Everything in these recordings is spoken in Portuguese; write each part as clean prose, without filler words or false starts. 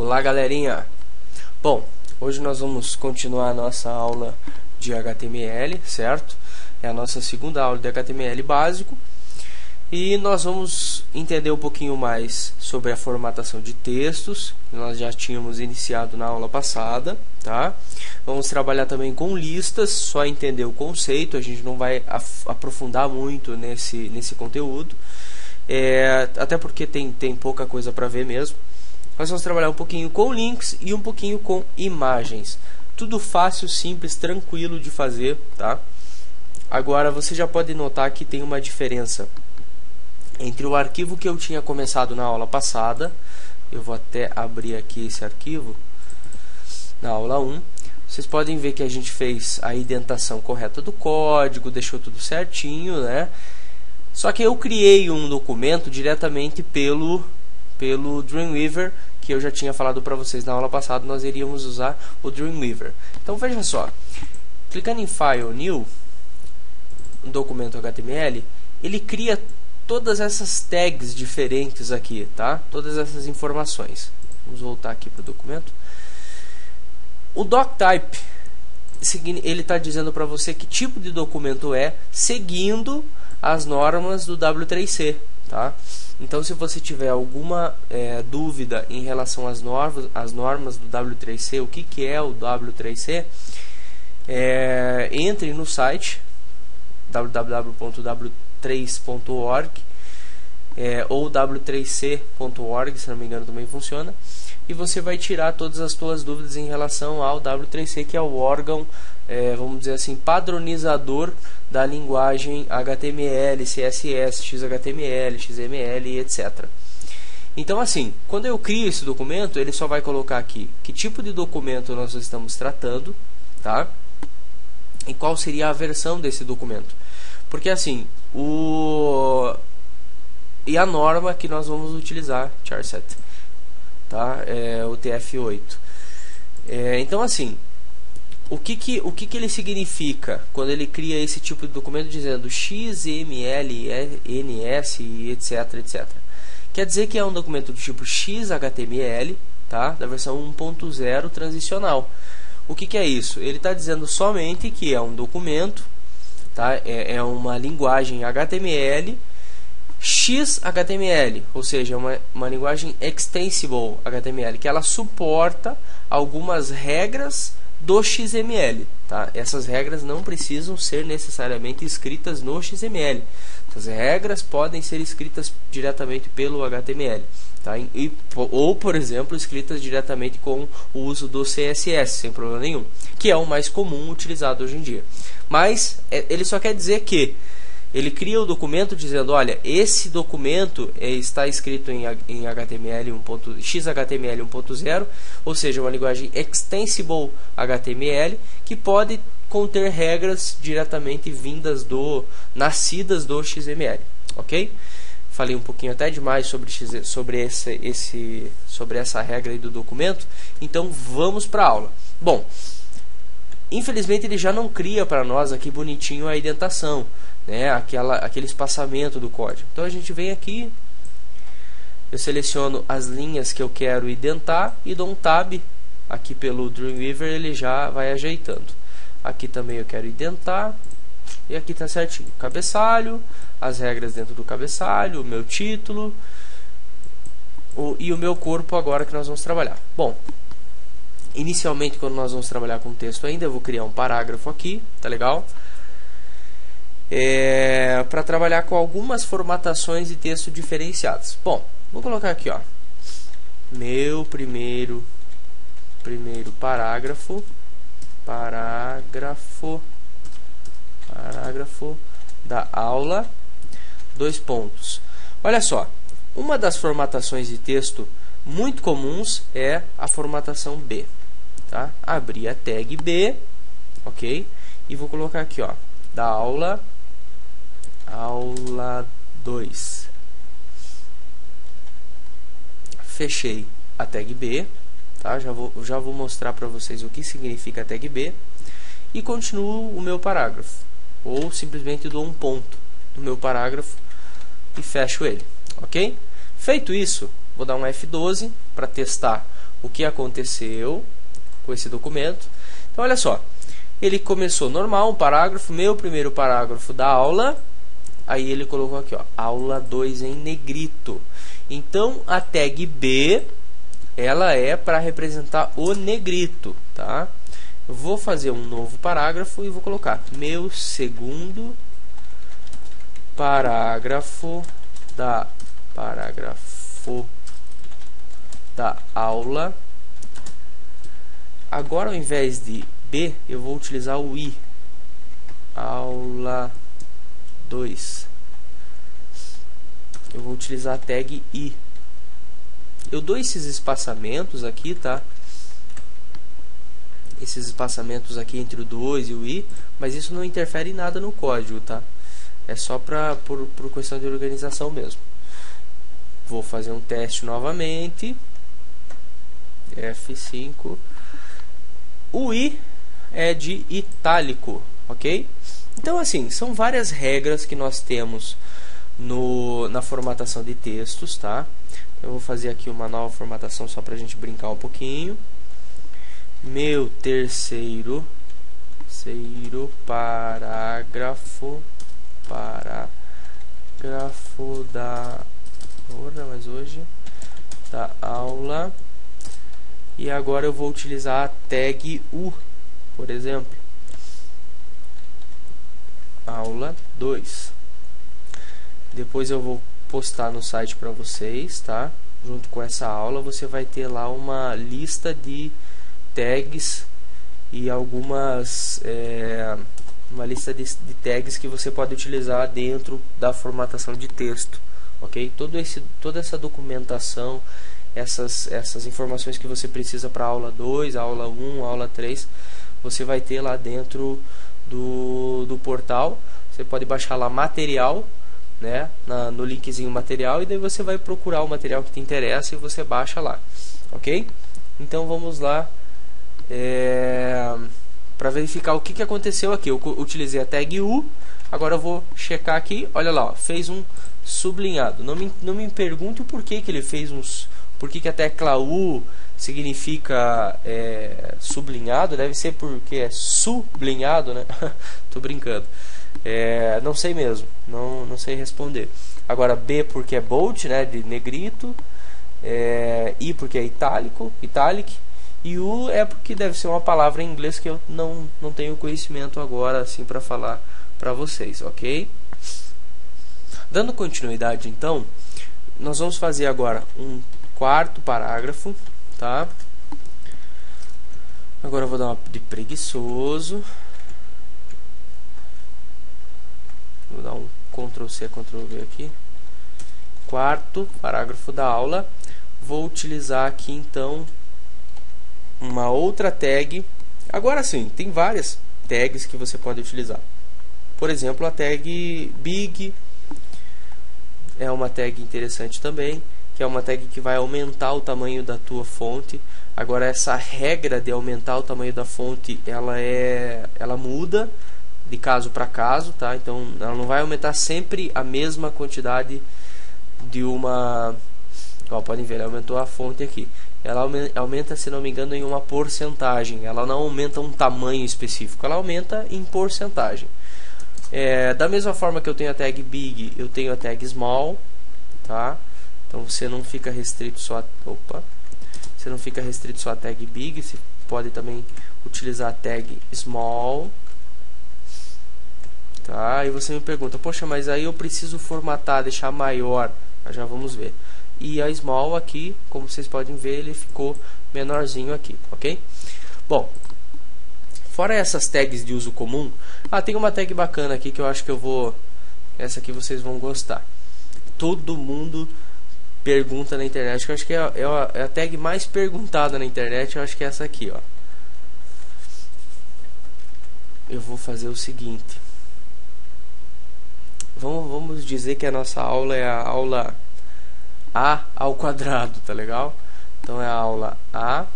Olá, galerinha! Bom, hoje nós vamos continuar a nossa aula de HTML, certo? É a nossa segunda aula de HTML básico e nós vamos entender um pouquinho mais sobre a formatação de textos, que nós já tínhamos iniciado na aula passada, tá? Vamos trabalhar também com listas, só entender o conceito, a gente não vai aprofundar muito nesse conteúdo, até porque tem pouca coisa para ver mesmo. Nós vamos trabalhar um pouquinho com links e um pouquinho com imagens. Tudo fácil, simples, tranquilo de fazer, tá? Agora você já pode notar que tem uma diferença entre o arquivo que eu tinha começado na aula passada. Eu vou até abrir aqui esse arquivo na aula 1. Vocês podem ver que a gente fez a indentação correta do código, deixou tudo certinho, né? Só que eu criei um documento diretamente pelo Dreamweaver, que eu já tinha falado para vocês na aula passada. Nós iríamos usar o Dreamweaver. Então veja só, clicando em File, New, um documento HTML, ele cria todas essas tags diferentes aqui, tá? Todas essas informações. Vamos voltar aqui para o documento. O doctype, ele está dizendo para você que tipo de documento é, seguindo as normas do W3C, tá? Então, se você tiver alguma dúvida em relação às normas do W3C, o que é o W3C, entre no site www.w3.org ou w3c.org, se não me engano também funciona, e você vai tirar todas as suas dúvidas em relação ao W3C, que é o órgão, vamos dizer assim, padronizador da linguagem HTML, CSS, XHTML, XML, etc. Então, assim, quando eu crio esse documento, ele só vai colocar aqui que tipo de documento nós estamos tratando, tá? E qual seria a versão desse documento. Porque, assim, e a norma que nós vamos utilizar, charset, tá? O TF8. Então, assim, o que ele significa quando ele cria esse tipo de documento dizendo XML, NS, etc, etc? Quer dizer que é um documento do tipo XHTML, tá? Da versão 1.0 transicional. O que é isso? Ele está dizendo somente que é um documento, tá? É uma linguagem HTML XHTML, ou seja, uma linguagem extensible HTML, que ela suporta algumas regras do XML, tá? Essas regras não precisam ser necessariamente escritas no XML. As regras podem ser escritas diretamente pelo HTML, tá? Ou, por exemplo, escritas diretamente com o uso do CSS, sem problema nenhum, que é o mais comum utilizado hoje em dia. Mas ele só quer dizer que ele cria o documento dizendo, olha, esse documento está escrito em HTML XHTML 1.0, ou seja, uma linguagem extensible HTML, que pode conter regras diretamente nascidas do XML, ok? Falei um pouquinho até demais sobre essa regra aí do documento, então vamos para a aula. Bom, infelizmente ele já não cria para nós aqui bonitinho a indentação, né? Aquele espaçamento do código. Então a gente vem aqui, eu seleciono as linhas que eu quero indentar e dou um tab aqui pelo Dreamweaver, ele já vai ajeitando. Aqui também eu quero indentar e aqui está certinho. Cabeçalho, as regras dentro do cabeçalho, o meu título e o meu corpo agora que nós vamos trabalhar. Bom, inicialmente quando nós vamos trabalhar com texto ainda, eu vou criar um parágrafo aqui, tá legal? Para trabalhar com algumas formatações de texto diferenciadas. Bom, vou colocar aqui, ó, meu primeiro parágrafo da aula, 2 pontos. Olha só, uma das formatações de texto muito comuns é a formatação B, tá? Abrir a tag B, ok? E vou colocar aqui, ó, da aula 2. Fechei a tag B, tá? Já vou mostrar para vocês o que significa a tag B e continuo o meu parágrafo, ou simplesmente dou um ponto no meu parágrafo e fecho ele, ok? Feito isso, vou dar um F12 para testar o que aconteceu com esse documento. Então olha só, ele começou normal, um parágrafo, meu primeiro parágrafo da aula, aí ele colocou aqui, ó, aula 2 em negrito. Então a tag B, ela é para representar o negrito, tá? Eu vou fazer um novo parágrafo e vou colocar meu segundo parágrafo da aula. Agora, ao invés de B, eu vou utilizar o I. Aula 2. Eu vou utilizar a tag I. Eu dou esses espaçamentos aqui, tá? Esses espaçamentos aqui entre o 2 e o I, mas isso não interfere em nada no código, tá? É só por questão de organização mesmo. Vou fazer um teste novamente. F5. O I é de itálico, ok? Então, assim, são várias regras que nós temos na formatação de textos, tá? Eu vou fazer aqui uma nova formatação só para a gente brincar um pouquinho. Meu terceiro parágrafo da aula. E agora eu vou utilizar a tag U, por exemplo. Aula 2. Depois eu vou postar no site para vocês, tá? Junto com essa aula você vai ter lá uma lista de tags e algumas uma lista de tags que você pode utilizar dentro da formatação de texto, ok? Toda essa documentação, essas informações que você precisa para a aula 2, aula 1, aula 3, você vai ter lá dentro do portal. Você pode baixar lá material, né, no linkzinho material, e daí você vai procurar o material que te interessa e você baixa lá, ok? Então vamos lá para verificar o que aconteceu aqui. Eu utilizei a tag U, agora eu vou checar aqui, olha lá, ó, fez um sublinhado. Não me pergunte o porquê que ele fez por que a tecla U significa sublinhado. Deve ser porque é sublinhado, né? Tô brincando. Não sei mesmo, não sei responder. Agora B porque é bold, né, de negrito. I porque é italic. E U é porque deve ser uma palavra em inglês que eu não tenho conhecimento agora assim para falar para vocês, ok? Dando continuidade, então, nós vamos fazer agora um quarto parágrafo, tá? Agora eu vou dar uma de preguiçoso. Vou dar um Ctrl C, Ctrl V aqui. Quarto parágrafo da aula. Vou utilizar aqui então uma outra tag. Agora sim, tem várias tags que você pode utilizar. Por exemplo, a tag big é uma tag interessante também, que é uma tag que vai aumentar o tamanho da tua fonte. Agora essa regra de aumentar o tamanho da fonte, ela muda de caso para caso, tá? Então ela não vai aumentar sempre a mesma quantidade de uma... Ó, podem ver, ela aumentou a fonte aqui. Ela aumenta, se não me engano, em uma porcentagem. Ela não aumenta um tamanho específico, ela aumenta em porcentagem. Da mesma forma que eu tenho a tag big, eu tenho a tag small, tá? Então você não fica restrito só você não fica restrito só a tag big, você pode também utilizar a tag small, tá? E você me pergunta, poxa, mas aí eu preciso formatar, deixar maior. Já vamos ver. E a small aqui, como vocês podem ver, ele ficou menorzinho aqui, ok? Bom, fora essas tags de uso comum, tem uma tag bacana aqui que eu acho que eu vou... Essa aqui vocês vão gostar. Todo mundo pergunta na internet, que eu acho que é a tag mais perguntada na internet, eu acho que é essa aqui, ó. Eu vou fazer o seguinte. Vamos dizer que a nossa aula é a aula A ao quadrado, tá legal? Então é a aula A.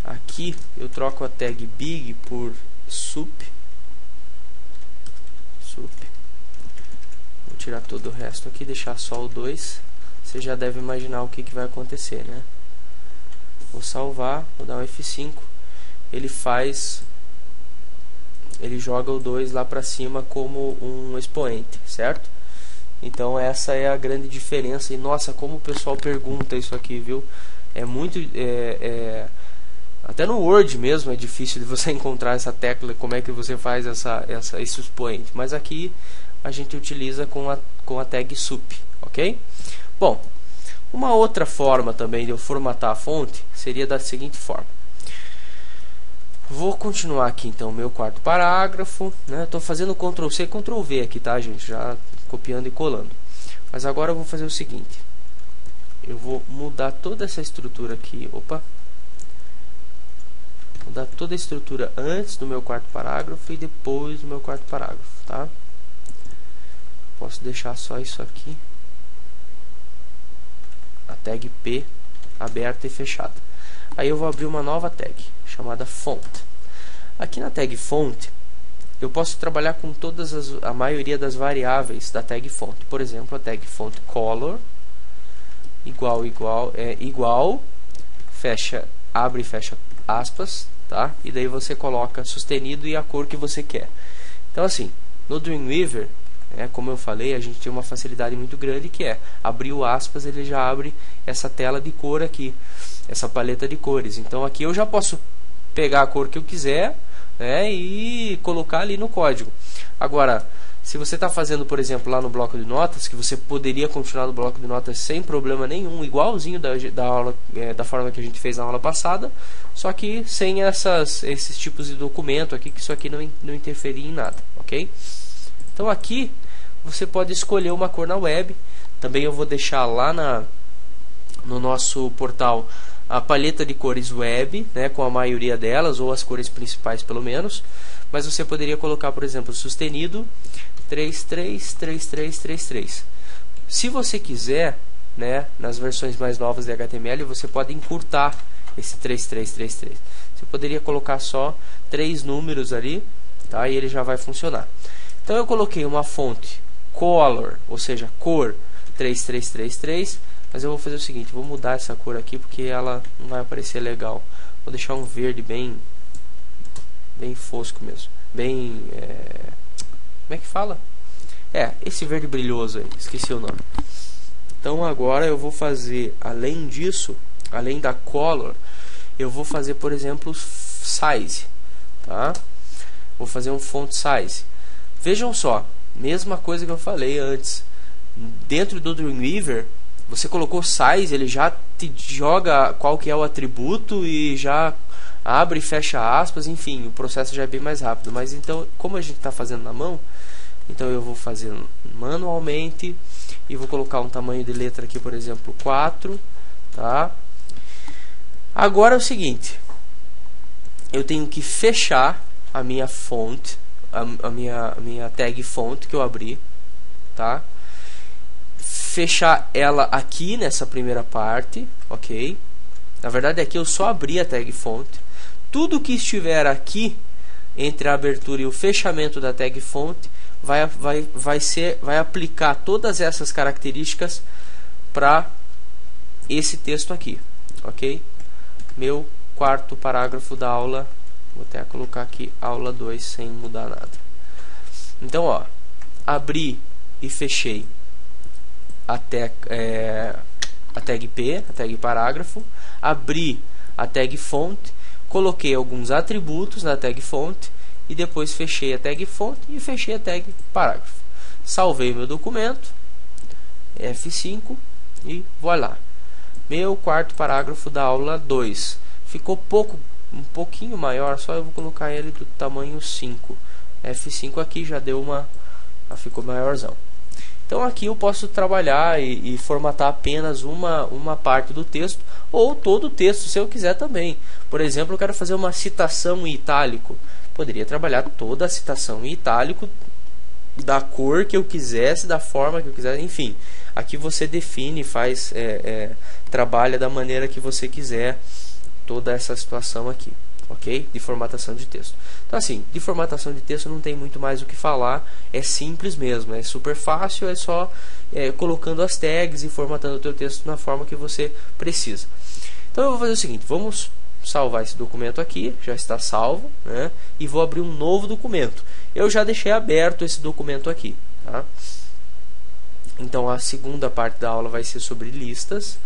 Aqui eu troco a tag big por sup. Vou tirar todo o resto aqui, deixar só o 2. você já deve imaginar o que vai acontecer, né? Vou salvar, vou dar um F5, ele joga o 2 lá para cima como um expoente, certo? Então essa é a grande diferença. E nossa, como o pessoal pergunta isso aqui, viu? É muito até no Word mesmo é difícil de você encontrar essa tecla, como é que você faz esse expoente. Mas aqui a gente utiliza com a tag sup, ok? Bom, uma outra forma também de eu formatar a fonte seria da seguinte forma. Vou continuar aqui então o meu quarto parágrafo, né? Estou fazendo Ctrl C, Ctrl V aqui, tá, gente? Já copiando e colando. Mas agora eu vou fazer o seguinte. Eu vou mudar toda essa estrutura aqui. Opa! Mudar toda a estrutura antes do meu quarto parágrafo e depois do meu quarto parágrafo, tá? Posso deixar só isso aqui. A tag P aberta e fechada. Aí eu vou abrir uma nova tag chamada font. Aqui na tag font eu posso trabalhar com a maioria das variáveis da tag font. Por exemplo, a tag font color igual fecha, abre e fecha aspas, tá? E daí você coloca sustenido e a cor que você quer. Então assim, no Dreamweaver, como eu falei, a gente tem uma facilidade muito grande que é abrir o aspas, ele já abre essa tela de cor aqui, essa paleta de cores. Então aqui eu já posso pegar a cor que eu quiser, né, e colocar ali no código. Agora, se você está fazendo, por exemplo, lá no bloco de notas, que você poderia continuar no bloco de notas sem problema nenhum, igualzinho da aula, da forma que a gente fez na aula passada, só que sem esses tipos de documento aqui, que isso aqui não interferia em nada, ok? Então aqui você pode escolher uma cor na web. Também eu vou deixar lá no nosso portal a paleta de cores web, né, com a maioria delas, ou as cores principais pelo menos. Mas você poderia colocar, por exemplo, sustenido 333333. Se você quiser, né, nas versões mais novas de HTML, você pode encurtar esse 3333. Você poderia colocar só 3 números ali, tá, e ele já vai funcionar. Então eu coloquei uma fonte color, ou seja, cor 3333, mas eu vou fazer o seguinte, vou mudar essa cor aqui porque ela não vai aparecer legal. Vou deixar um verde bem fosco mesmo, bem como é que fala? Esse verde brilhoso aí, esqueci o nome. Então agora eu vou fazer, além disso, além da color, eu vou fazer, por exemplo, size, tá? Vou fazer um font size. Vejam só, mesma coisa que eu falei antes. Dentro do Dreamweaver, você colocou size, ele já te joga qual que é o atributo e já abre e fecha aspas, enfim, o processo já é bem mais rápido. Mas então, como a gente está fazendo na mão, então eu vou fazer manualmente e vou colocar um tamanho de letra aqui, por exemplo, 4, tá? Agora é o seguinte, eu tenho que fechar a minha font, a minha tag font que eu abri, tá? Fechar ela aqui nessa primeira parte, ok? Na verdade aqui eu só abri a tag font. Tudo que estiver aqui entre a abertura e o fechamento da tag font vai aplicar todas essas características para esse texto aqui, ok? Meu quarto parágrafo da aula, vou até colocar aqui aula 2 sem mudar nada. Então, ó, abri e fechei a tag P, a tag parágrafo, abri a tag font, coloquei alguns atributos na tag font e depois fechei a tag font e fechei a tag parágrafo. Salvei meu documento, F5 e voilá. Meu quarto parágrafo da aula 2. Ficou um pouquinho maior, só eu vou colocar ele do tamanho 5. F5 aqui já deu já ficou maiorzão. Então aqui eu posso trabalhar e formatar apenas uma parte do texto ou todo o texto, se eu quiser também. Por exemplo, eu quero fazer uma citação em itálico. Poderia trabalhar toda a citação em itálico da cor que eu quisesse, da forma que eu quiser, enfim. Aqui você define, trabalha da maneira que você quiser toda essa situação aqui, ok? De formatação de texto. Então assim, de formatação de texto não tem muito mais o que falar, é simples mesmo, é super fácil, é só colocando as tags e formatando o teu texto na forma que você precisa. Então eu vou fazer o seguinte, vamos salvar esse documento aqui, já está salvo, né? E vou abrir um novo documento. Eu já deixei aberto esse documento aqui, tá? Então a segunda parte da aula vai ser sobre listas.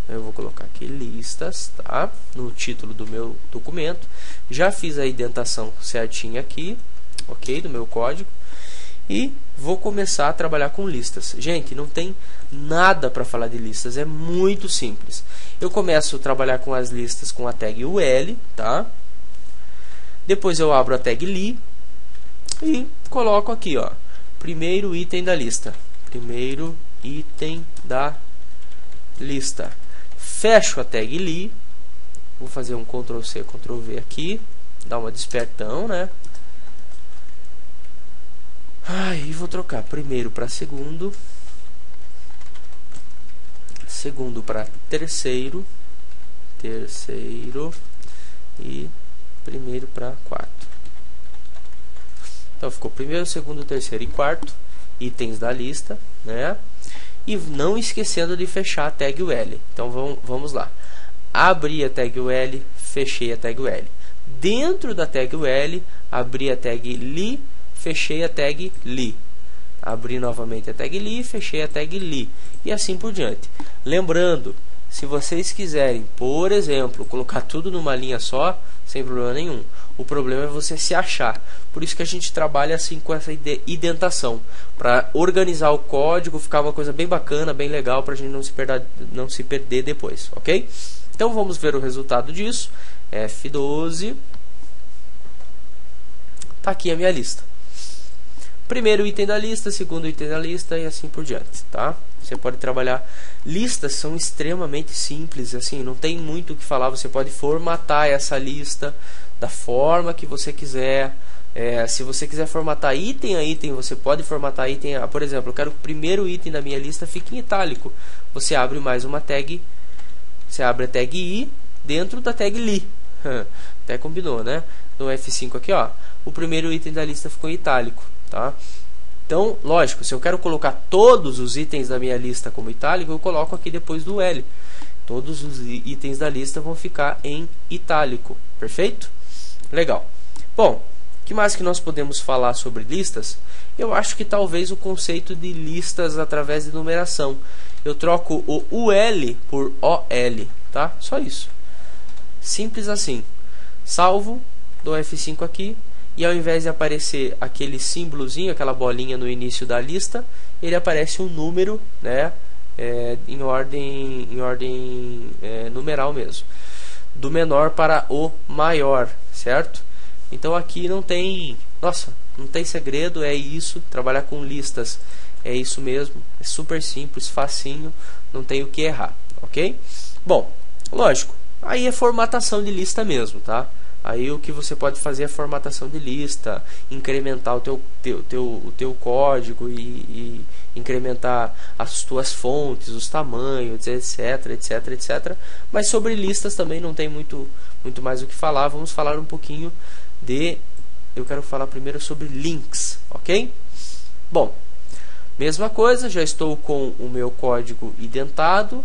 Eu vou colocar aqui listas, tá? No título do meu documento. Já fiz a indentação certinha aqui, ok? Do meu código. E vou começar a trabalhar com listas. Gente, não tem nada para falar de listas, é muito simples. Eu começo a trabalhar com as listas com a tag ul, tá? Depois eu abro a tag li e coloco aqui, ó, primeiro item da lista. Primeiro item da lista. Fecho a tag li. Vou fazer um Ctrl C, Ctrl V aqui, dar uma despertão, né? Aí vou trocar primeiro para segundo, segundo para terceiro, terceiro e primeiro para quarto. Então ficou primeiro, segundo, terceiro e quarto itens da lista, né? E não esquecendo de fechar a tag ul. Então vamos lá. Abri a tag ul, fechei a tag ul. Dentro da tag ul, abri a tag li, fechei a tag li. Abri novamente a tag li, fechei a tag li. E assim por diante. Lembrando, se vocês quiserem, por exemplo, colocar tudo numa linha só, sem problema nenhum. O problema é você se achar. Por isso que a gente trabalha assim com essa indentação. Para organizar o código, ficar uma coisa bem bacana, bem legal, para a gente não se perder depois, ok? Então vamos ver o resultado disso. F12. Está aqui a minha lista. Primeiro item da lista, segundo item da lista e assim por diante, tá? Você pode trabalhar. Listas são extremamente simples, assim, não tem muito o que falar. Você pode formatar essa lista da forma que você quiser. Se você quiser formatar item a item, você pode formatar item a, por exemplo, eu quero que o primeiro item da minha lista fique em itálico. Você abre mais uma tag, você abre a tag i dentro da tag li. Até combinou, né? No F5 aqui, ó, o primeiro item da lista ficou em itálico, tá? Então, lógico, se eu quero colocar todos os itens da minha lista como itálico, eu coloco aqui depois do L. Todos os itens da lista vão ficar em itálico, perfeito? Legal. Bom, o que mais que nós podemos falar sobre listas? Eu acho que talvez o conceito de listas através de numeração. Eu troco o UL por OL, tá? Só isso. Simples assim. Salvo, dou F5 aqui, e ao invés de aparecer aquele símbolozinho, aquela bolinha no início da lista, ele aparece um número, né? Em ordem numeral mesmo. Do menor para o maior, certo? Então aqui não tem, não tem segredo, é isso. Trabalhar com listas é isso mesmo, é super simples, facinho, não tem o que errar, ok? Bom, lógico, aí é formatação de lista mesmo, tá? Aí o que você pode fazer é formatação de lista, incrementar o teu código e incrementar as tuas fontes, os tamanhos, etc, etc, etc. Mas sobre listas também não tem muito mais o que falar. Vamos falar um pouquinho eu quero falar primeiro sobre links, ok? Bom, mesma coisa, já estou com o meu código indentado,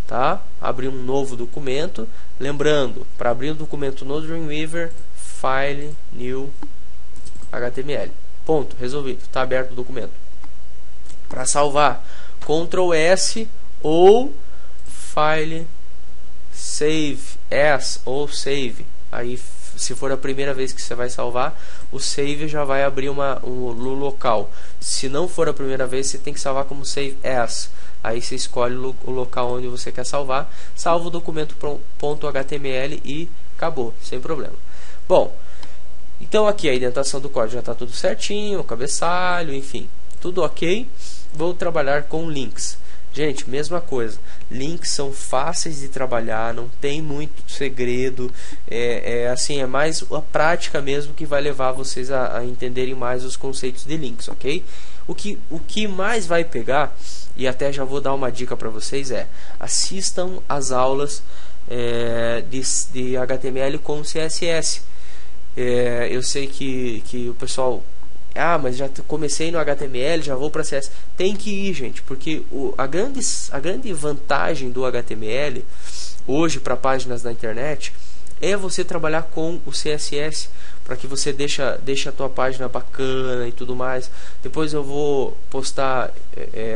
tá? Abri um novo documento. Lembrando, para abrir um documento no Dreamweaver, File, New, HTML. Ponto, resolvido, está aberto o documento. Para salvar, Ctrl S ou File, Save As ou Save. Aí, se for a primeira vez que você vai salvar, o Save já vai abrir um local. Se não for a primeira vez, você tem que salvar como Save As. Aí você escolhe o local onde você quer salvar, salva o documento .html e acabou, sem problema. Bom, então aqui a indentação do código já está tudo certinho, o cabeçalho, enfim, tudo ok. Vou trabalhar com links. Gente, mesma coisa, links são fáceis de trabalhar, não tem muito segredo, assim, é mais a prática mesmo que vai levar vocês a entenderem mais os conceitos de links, ok? O que mais vai pegar, e até já vou dar uma dica para vocês, assistam as aulas de HTML com CSS. Eu sei que o pessoal... Ah, mas já comecei no HTML, já vou para CSS. Tem que ir, gente, porque a grande vantagem do HTML hoje para páginas na internet é você trabalhar com o CSS, para que você deixe a tua página bacana e tudo mais. Depois eu vou postar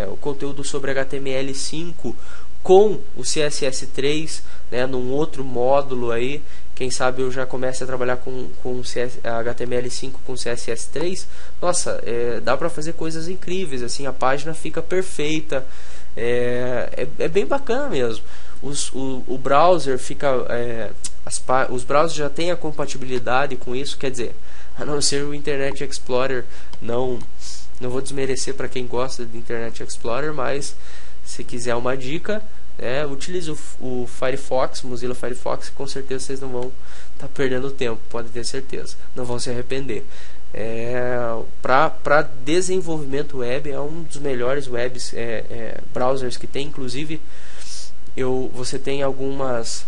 o conteúdo sobre HTML5 com o CSS3, né, num outro módulo aí. Quem sabe eu já comece a trabalhar com HTML5 com CSS3. Nossa, dá para fazer coisas incríveis, assim, a página fica perfeita. É bem bacana mesmo. O browser fica... os browsers já têm a compatibilidade com isso, quer dizer, a não ser o Internet Explorer. Não vou desmerecer para quem gosta de Internet Explorer, mas se quiser uma dica... utilize o Firefox, Mozilla Firefox, com certeza vocês não vão estar perdendo tempo, pode ter certeza, não vão se arrepender. Para desenvolvimento web é um dos melhores browsers que tem. Inclusive você tem algumas,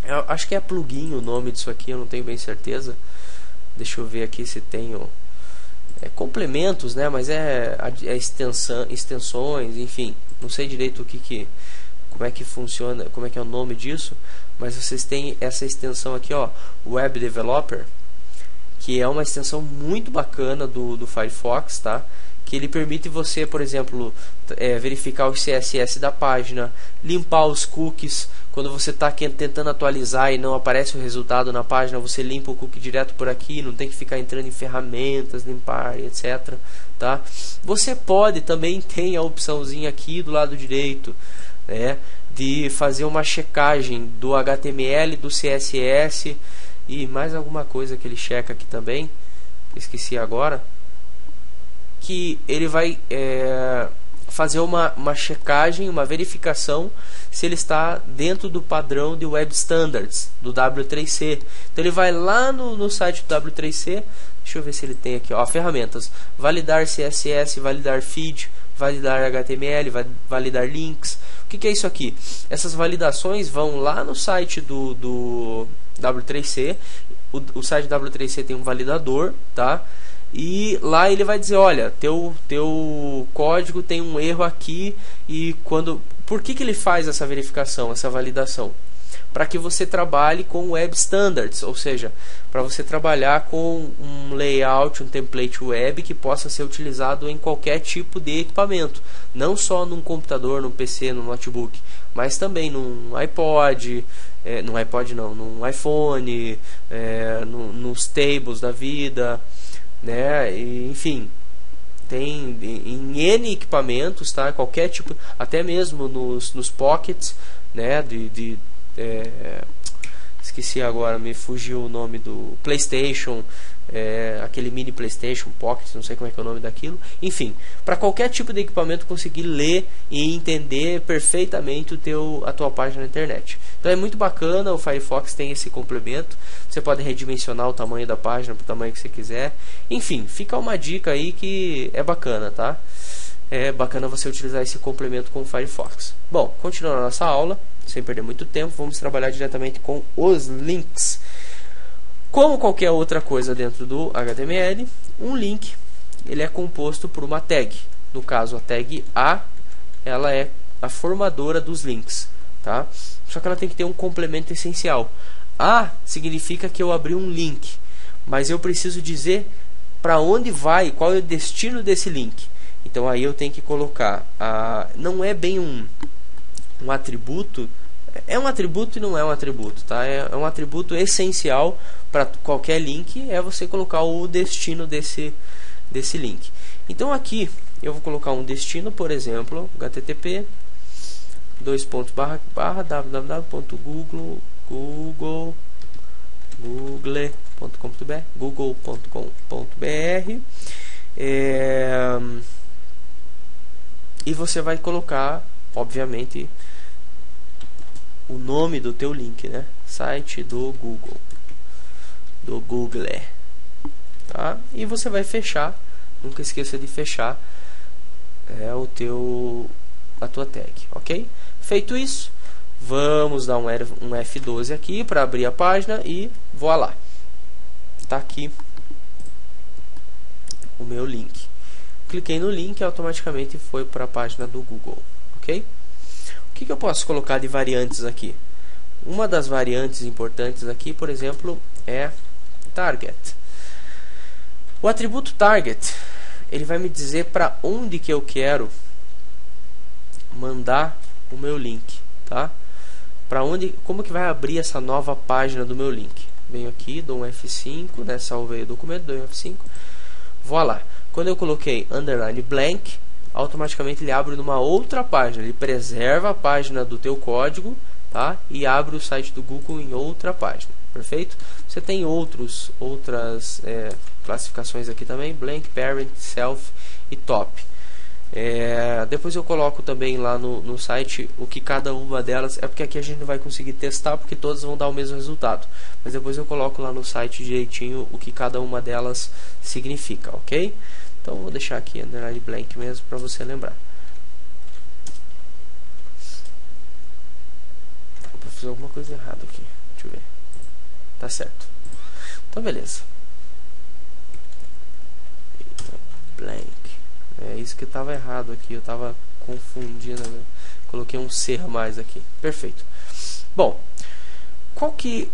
eu acho que é plugin o nome disso aqui, eu não tenho bem certeza, deixa eu ver aqui se tenho complementos, né? Mas extensões, enfim, não sei direito como é que funciona, como é que é o nome disso, mas vocês têm essa extensão aqui, ó, Web Developer, que é uma extensão muito bacana do Firefox, tá? Que ele permite você, por exemplo, verificar o CSS da página, limpar os cookies. Quando você está tentando atualizar e não aparece o resultado na página, você limpa o cookie direto por aqui, não tem que ficar entrando em ferramentas, limpar, etc. Tá? Você pode, também tem a opçãozinha aqui do lado direito, de fazer uma checagem do HTML, do CSS e mais alguma coisa que ele checa aqui também, esqueci agora, que ele vai fazer uma checagem, uma verificação se ele está dentro do padrão de Web Standards, do W3C. Então ele vai lá no site do W3C, deixa eu ver se ele tem aqui, ó, ferramentas, validar CSS, validar feed, validar HTML, validar links. O que é isso aqui? Essas validações vão lá no site do W3C. O site do W3C tem um validador, tá? E lá ele vai dizer, olha, teu código tem um erro aqui. E por que ele faz essa verificação, essa validação? Para que você trabalhe com Web Standards, ou seja, para você trabalhar com um layout, um template web que possa ser utilizado em qualquer tipo de equipamento, não só num computador, num PC, num notebook, mas também num iPod, num iPhone, nos tables da vida, né? E, enfim, tem em N equipamentos, tá? Qualquer tipo, até mesmo nos pockets, né? Esqueci agora, me fugiu o nome do PlayStation, aquele mini PlayStation Pocket, não sei como é que é o nome daquilo. Enfim, para qualquer tipo de equipamento conseguir ler e entender perfeitamente a tua página na internet. Então é muito bacana, o Firefox tem esse complemento. Você pode redimensionar o tamanho da página para o tamanho que você quiser. Enfim, fica uma dica aí que é bacana, tá? É bacana você utilizar esse complemento com o Firefox. Bom, continuando a nossa aula, sem perder muito tempo, vamos trabalhar diretamente com os links. Como qualquer outra coisa dentro do HTML, um link ele é composto por uma tag. No caso, a tag A, ela é a formadora dos links, tá? Só que ela tem que ter um complemento essencial. A significa que eu abri um link, mas eu preciso dizer para onde vai, qual é o destino desse link. Então aí eu tenho que colocar, não é bem um atributo, é um atributo e não é um atributo, tá? É um atributo essencial para qualquer link, é você colocar o destino desse link. Então aqui eu vou colocar um destino, por exemplo, http google.com.br e você vai colocar, obviamente, o nome do teu link, né? Site do Google, tá? E você vai fechar, nunca esqueça de fechar a tua tag, ok? Feito isso, vamos dar um F12 aqui para abrir a página e voilá. tá aqui o meu link. Cliquei no link e automaticamente foi para a página do Google, ok? O que eu posso colocar de variantes aqui? Uma das variantes importantes aqui, por exemplo, é target. O atributo target, ele vai me dizer para onde que eu quero mandar o meu link, tá? Para onde, como que vai abrir essa nova página do meu link? Venho aqui, dou um F5, né? Salvei o documento, dou um F5. Vou lá. Quando eu coloquei underline blank, automaticamente ele abre numa outra página. Ele preserva a página do teu código, tá? E abre o site do Google em outra página. Perfeito? Você tem outras classificações aqui também: blank, parent, self e top. Depois eu coloco também lá no site o que cada uma delas é, porque aqui a gente não vai conseguir testar porque todas vão dar o mesmo resultado, mas depois eu coloco lá no site direitinho o que cada uma delas significa, ok? Então vou deixar aqui underline blank mesmo para você lembrar. Vou fazer alguma coisa errada aqui, deixa eu ver. Tá certo, então beleza. Blank. É isso que estava errado aqui, eu estava confundindo, né? Coloquei um C a mais aqui. Perfeito. Bom, o que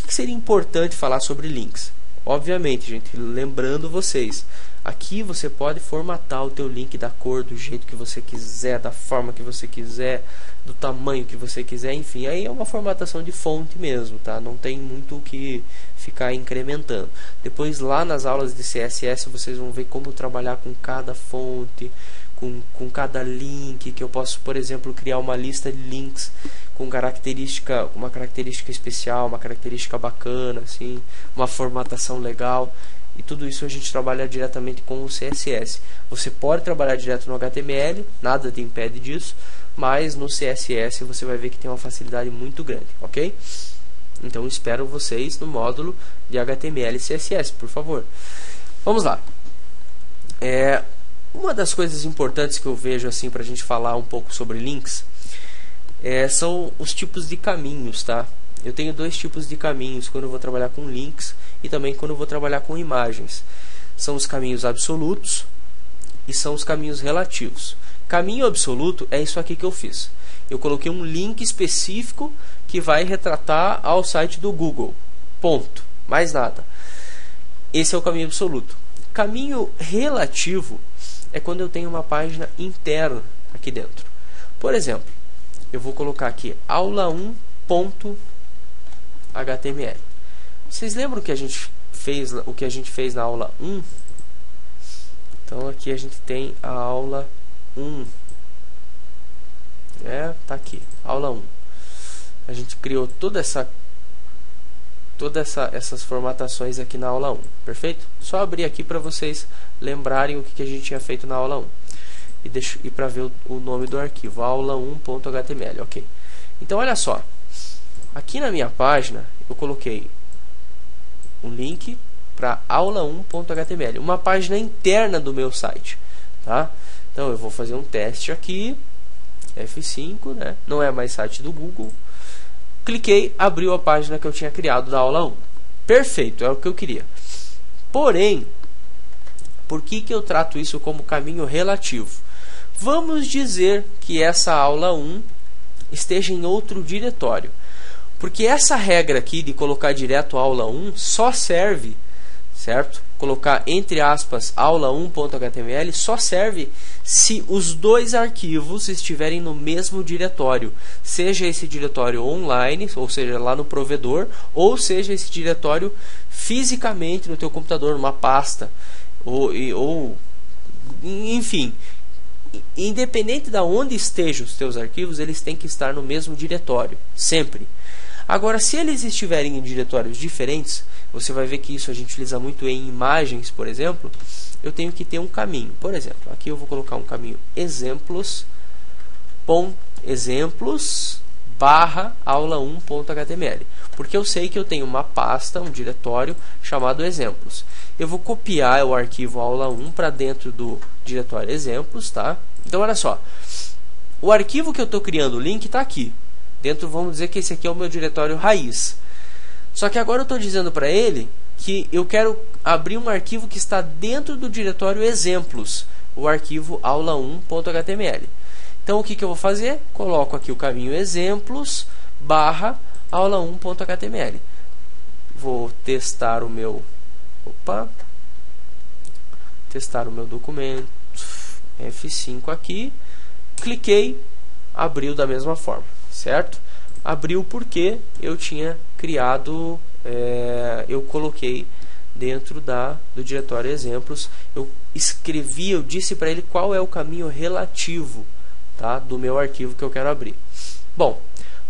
seria importante falar sobre links? Obviamente, gente, lembrando vocês, aqui você pode formatar o teu link da cor, do jeito que você quiser, da forma que você quiser, do tamanho que você quiser, enfim, aí é uma formatação de fonte mesmo, tá? Não tem muito o que ficar incrementando. Depois lá nas aulas de CSS vocês vão ver como trabalhar com cada fonte, com cada link, que eu posso, por exemplo, criar uma lista de links com uma característica especial, uma característica bacana, assim, uma formatação legal. E tudo isso a gente trabalha diretamente com o CSS. Você pode trabalhar direto no HTML, nada te impede disso, mas no CSS você vai ver que tem uma facilidade muito grande, ok? Então espero vocês no módulo de HTML e CSS, por favor. Vamos lá. Uma das coisas importantes que eu vejo assim para a gente falar um pouco sobre links são os tipos de caminhos, tá? Eu tenho dois tipos de caminhos quando eu vou trabalhar com links e também quando eu vou trabalhar com imagens. São os caminhos absolutos e são os caminhos relativos. Caminho absoluto é isso aqui que eu fiz. Eu coloquei um link específico que vai retratar ao site do Google. Ponto. Mais nada. Esse é o caminho absoluto. Caminho relativo é quando eu tenho uma página interna aqui dentro. Por exemplo, eu vou colocar aqui aula1.html. Vocês lembram o que a gente fez na aula 1? Então aqui a gente tem a aula 1. Tá aqui, aula 1. A gente criou essas formatações aqui na aula 1, perfeito? Só abrir aqui para vocês lembrarem o que a gente tinha feito na aula 1 e para ver o nome do arquivo, aula1.html, ok? Então olha só, aqui na minha página eu coloquei um link para aula1.html, uma página interna do meu site, tá? Então eu vou fazer um teste aqui, F5, né? Não é mais site do Google. Cliquei, abriu a página que eu tinha criado da aula 1. Perfeito, é o que eu queria. Porém, por que eu trato isso como caminho relativo? Vamos dizer que essa aula 1 esteja em outro diretório. Porque essa regra aqui de colocar direto aula 1 só serve, certo? Colocar entre aspas aula1.html só serve se os dois arquivos estiverem no mesmo diretório, seja esse diretório online, ou seja, lá no provedor, ou seja esse diretório fisicamente no teu computador, numa pasta, ou enfim, independente de onde estejam os teus arquivos, eles têm que estar no mesmo diretório, sempre. Agora, se eles estiverem em diretórios diferentes, você vai ver que isso a gente utiliza muito em imagens, por exemplo. Eu tenho que ter um caminho. Por exemplo, aqui eu vou colocar um caminho exemplos barra aula1.html, porque eu sei que eu tenho uma pasta, um diretório chamado exemplos. Eu vou copiar o arquivo aula1 para dentro do diretório exemplos, tá? Então olha só, o arquivo que eu estou criando o link está aqui dentro. Vamos dizer que esse aqui é o meu diretório raiz. Só que agora eu estou dizendo para ele que eu quero abrir um arquivo que está dentro do diretório exemplos, o arquivo aula1.html. Então o que eu vou fazer? Coloco aqui o caminho exemplos barra aula1.html. Vou testar o meu documento F5 aqui, cliquei, abriu da mesma forma, certo? Abriu porque eu tinha criado, eu coloquei dentro do diretório exemplos, eu disse para ele qual é o caminho relativo, tá, do meu arquivo que eu quero abrir. Bom,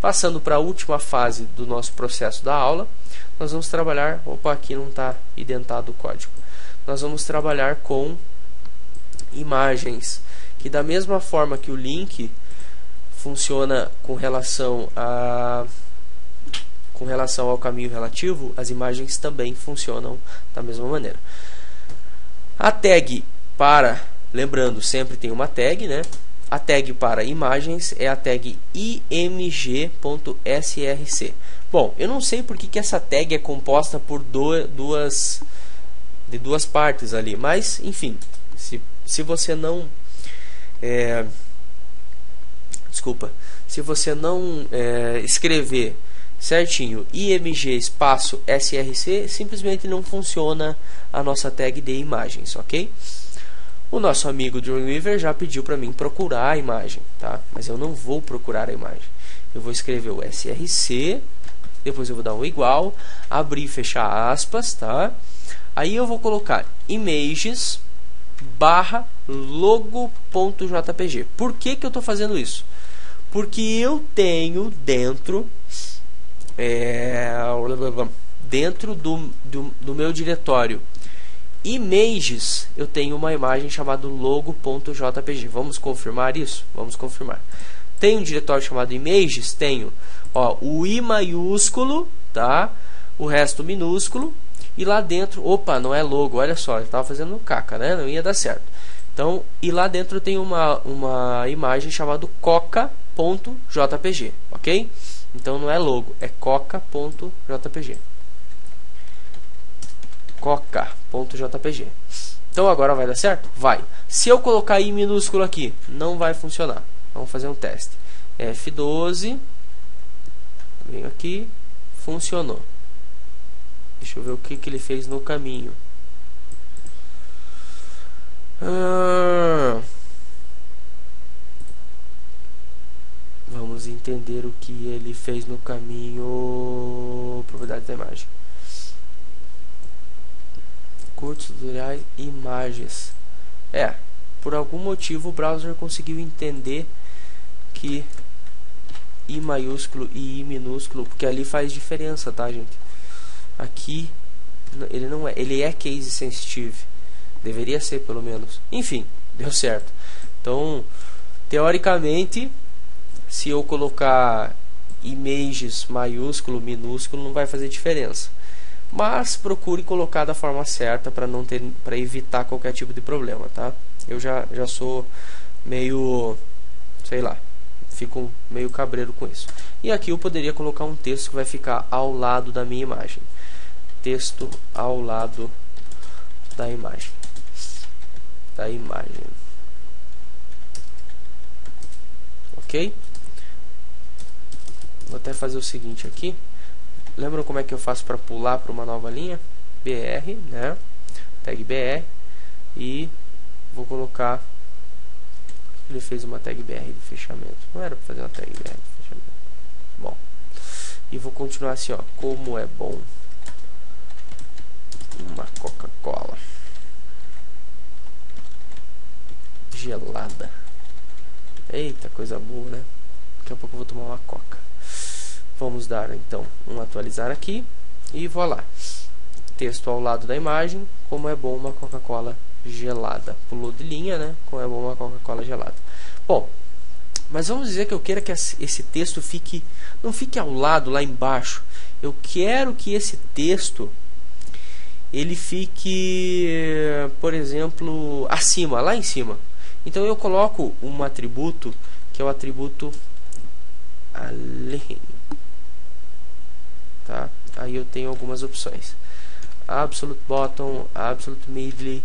passando para a última fase do nosso processo da aula, nós vamos trabalhar, aqui não está identado o código, nós vamos trabalhar com imagens, que da mesma forma que o link funciona com relação ao caminho relativo, as imagens também funcionam da mesma maneira. A tag lembrando, sempre tem uma tag, né? A tag para imagens é a tag img.src. Bom, eu não sei por que essa tag é composta por duas partes ali, mas enfim, se você não escrever certinho img espaço src, simplesmente não funciona a nossa tag de imagens, ok? O nosso amigo Dreamweaver já pediu para mim procurar a imagem, tá? Mas eu não vou procurar a imagem. Eu vou escrever o src, depois eu vou dar um igual, abrir e fechar aspas, tá? Aí eu vou colocar images barra logo.jpg. Por que eu estou fazendo isso? Porque eu tenho dentro do meu diretório images, eu tenho uma imagem chamada logo.jpg. Vamos confirmar isso? Vamos confirmar. Tem um diretório chamado images? Tenho, o I maiúsculo, tá? O resto minúsculo. E lá dentro, não é logo, olha só, eu estava fazendo caca, né? Não ia dar certo. Então, e lá dentro tem uma imagem chamada coca.jpg, ok? Então não é logo, é coca.jpg. Coca.jpg. Então agora vai dar certo? Vai. Se eu colocar I minúsculo aqui, não vai funcionar. Vamos fazer um teste. F12. Venho aqui. Funcionou. Deixa eu ver o que ele fez no caminho. Vamos entender o que ele fez no caminho. Propriedade da imagem. Cursos, tutoriais, imagens. Por algum motivo o browser conseguiu entender que I maiúsculo e I minúsculo, porque ali faz diferença, tá, gente? Aqui ele não é, ele é case sensitive. Deveria ser, pelo menos. Enfim, deu certo. Então, teoricamente, se eu colocar images maiúsculo, minúsculo, não vai fazer diferença. Mas procure colocar da forma certa para evitar qualquer tipo de problema, tá? Eu já sou meio, sei lá, fico meio cabreiro com isso. E aqui eu poderia colocar um texto que vai ficar ao lado da minha imagem. Texto ao lado da imagem. Ok? Vou até fazer o seguinte aqui. Lembram como é que eu faço para pular para uma nova linha? BR, né? Tag BR. E vou colocar. Ele fez uma tag BR de fechamento. Não era para fazer uma tag BR de fechamento. Bom. E vou continuar assim, como é bom uma Coca-Cola gelada. Eita, coisa boa, né? Daqui a pouco eu vou tomar uma Coca. Vamos dar então um atualizar aqui e vou lá. Texto ao lado da imagem, como é bom uma Coca-Cola gelada. Pulou de linha, né? Como é bom uma Coca-Cola gelada. Bom, mas vamos dizer que eu queira que esse texto não fique ao lado, lá embaixo. Eu quero que esse texto ele fique, por exemplo, acima, lá em cima. Então eu coloco um atributo que é o atributo align. Tá? Aí eu tenho algumas opções. absolute bottom, absolute middle,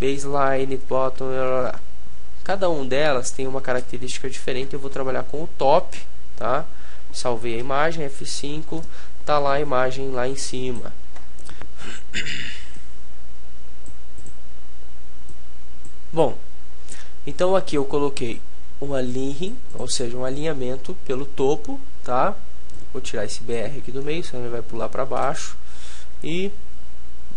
baseline bottom, cada um delas tem uma característica diferente. Eu vou trabalhar com o top, tá? Salvei a imagem, F5, tá lá a imagem lá em cima. Bom, então aqui eu coloquei um alinhing, ou seja, um alinhamento pelo topo, tá? Vou tirar esse BR aqui do meio, senão ele vai pular para baixo. E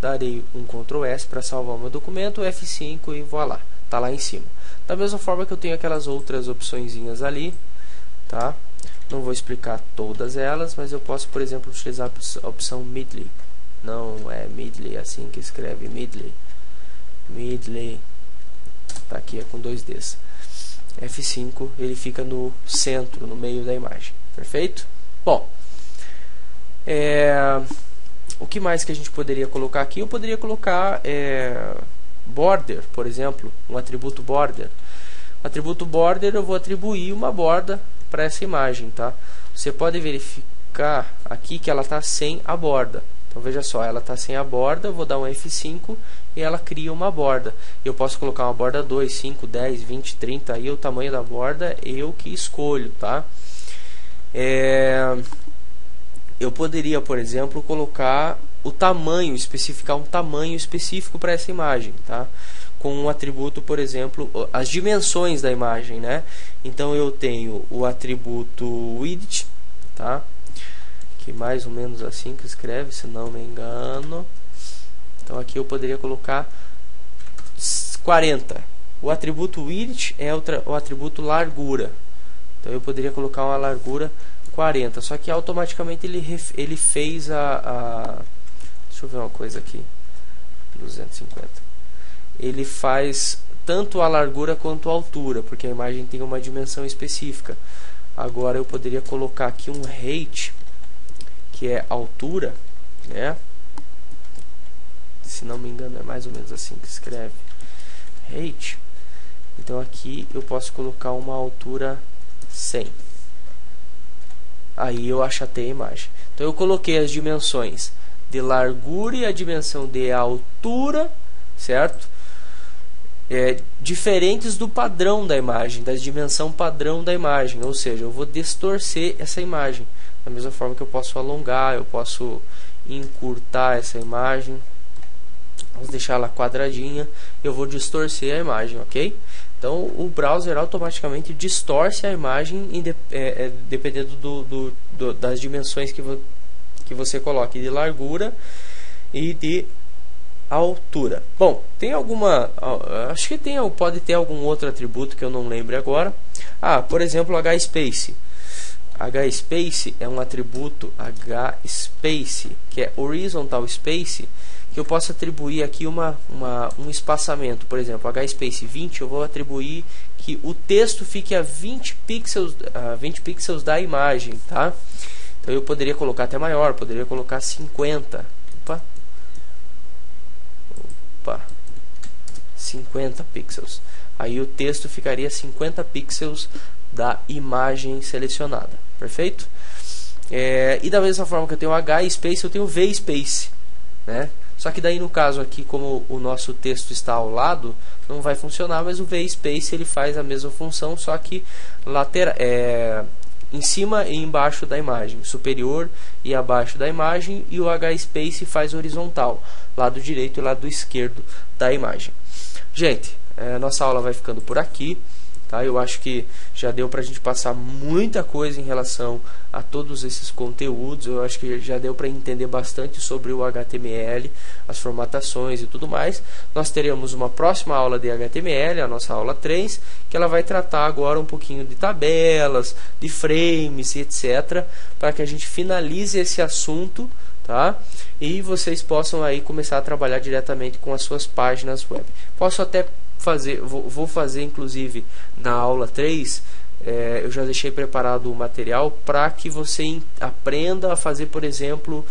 darei um Ctrl S para salvar o meu documento, F5 e voilá, tá lá em cima. Da mesma forma que eu tenho aquelas outras opçõezinhas ali, tá? Não vou explicar todas elas, mas eu posso, por exemplo, utilizar a opção Midley. Não é Midley assim que escreve, Midley. Midley, tá aqui, é com 2 Ds. F5, ele fica no centro, no meio da imagem. Perfeito? Bom, o que mais que a gente poderia colocar aqui? Eu poderia colocar border, por exemplo, um atributo border. O atributo border eu vou atribuir uma borda para essa imagem, tá? Você pode verificar aqui que ela está sem a borda. Então veja só, ela está sem a borda, eu vou dar um F5 e ela cria uma borda. Eu posso colocar uma borda 2, 5, 10, 20, 30, aí o tamanho da borda eu que escolho, tá? Eu poderia, por exemplo, colocar o tamanho, especificar um tamanho específico para essa imagem, tá? Com um atributo, por exemplo, as dimensões da imagem, né? Então eu tenho o atributo width, tá? Que mais ou menos assim que escreve, se não me engano. Então aqui eu poderia colocar 40. O atributo width é o atributo largura. Então eu poderia colocar uma largura 40. Só que automaticamente ele fez deixa eu ver uma coisa aqui. 250. Ele faz tanto a largura quanto a altura, porque a imagem tem uma dimensão específica. Agora eu poderia colocar aqui um height, que é altura, né? Se não me engano é mais ou menos assim que escreve, height. Então aqui eu posso colocar uma altura 100. Aí eu achatei a imagem. Então eu coloquei as dimensões de largura e a dimensão de altura, certo? Diferentes do padrão da imagem, da dimensão padrão da imagem. Ou seja, eu vou distorcer essa imagem. Da mesma forma que eu posso alongar, eu posso encurtar essa imagem. Vamos deixar ela quadradinha. Eu vou distorcer a imagem, ok? Então o browser automaticamente distorce a imagem dependendo das dimensões que você coloque de largura e de altura. Bom, tem alguma, acho que pode ter algum outro atributo que eu não lembro agora. Por exemplo, HSpace. HSpace é um atributo HSpace, que é horizontal space, que eu posso atribuir aqui um espaçamento. Por exemplo, HSpace 20, eu vou atribuir que o texto fique a 20 pixels da imagem, tá? Então eu poderia colocar até maior, poderia colocar 50. 50 pixels. Aí o texto ficaria 50 pixels da imagem selecionada. Perfeito? E da mesma forma que eu tenho HSpace, eu tenho VSpace, né? Só que daí no caso aqui, como o nosso texto está ao lado, não vai funcionar, mas o VSpace ele faz a mesma função, só que em cima e embaixo da imagem, superior e abaixo da imagem, e o HSpace faz horizontal, lado direito e lado esquerdo da imagem. Gente, nossa aula vai ficando por aqui, tá? Eu acho que já deu para a gente passar muita coisa em relação a todos esses conteúdos. Eu acho que já deu para entender bastante sobre o HTML, as formatações e tudo mais. Nós teremos uma próxima aula de HTML, a nossa aula 3, que ela vai tratar agora um pouquinho de tabelas, de frames, etc, para que a gente finalize esse assunto, tá? E vocês possam aí começar a trabalhar diretamente com as suas páginas web. Posso até fazer, vou fazer inclusive na aula 3 eu já deixei preparado o material para que você aprenda a fazer, por exemplo,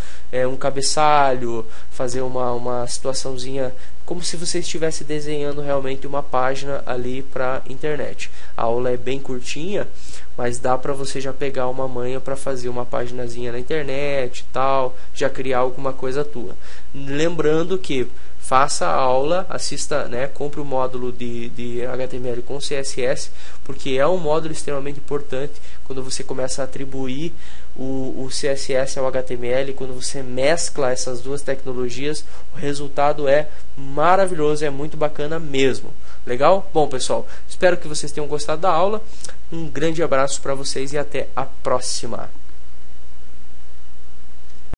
um cabeçalho, fazer uma situaçãozinha como se você estivesse desenhando realmente uma página ali para internet. A aula é bem curtinha, mas dá para você já pegar uma manha para fazer uma paginazinha na internet e tal, já criar alguma coisa tua. Lembrando que faça a aula, assista, né, compre o módulo de HTML com CSS, porque é um módulo extremamente importante quando você começa a atribuir o CSS ao HTML. Quando você mescla essas duas tecnologias, o resultado é maravilhoso, é muito bacana mesmo. Legal? Bom, pessoal, espero que vocês tenham gostado da aula. Um grande abraço para vocês e até a próxima.